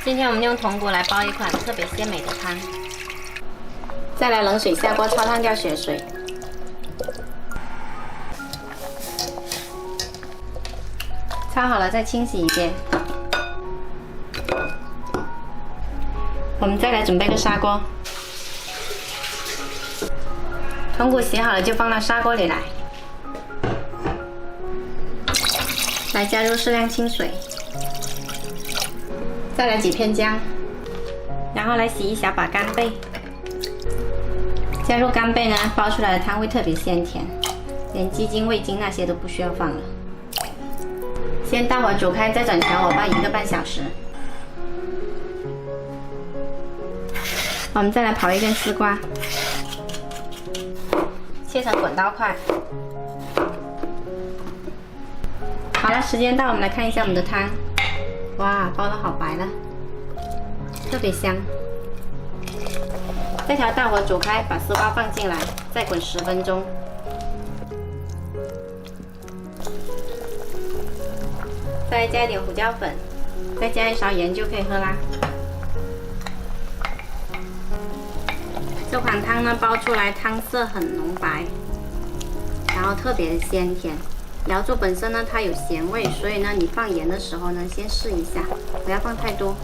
今天我们用筒骨来煲一款特别鲜美的汤。再来冷水下锅焯烫掉血水，焯好了再清洗一遍。我们再来准备个砂锅，筒骨洗好了就放到砂锅里来，来加入适量清水，再来几片姜，然后来洗一小把干贝。加入干贝呢，煲出来的汤会特别鲜甜，连鸡精、味精那些都不需要放了。先大火煮开，再转小火煲1个半小时。我们再来刨一根丝瓜，切成滚刀块。好了，时间到，我们来看一下我们的汤。哇，煲得好白了，特别香。再调大火煮开，把丝瓜放进来，再滚10分钟。再加一点胡椒粉，再加1勺盐就可以喝啦。这款汤呢，煲出来汤色很浓白，然后特别的鲜甜。瑶柱本身呢，它有咸味，所以呢，你放盐的时候呢，先试一下，不要放太多。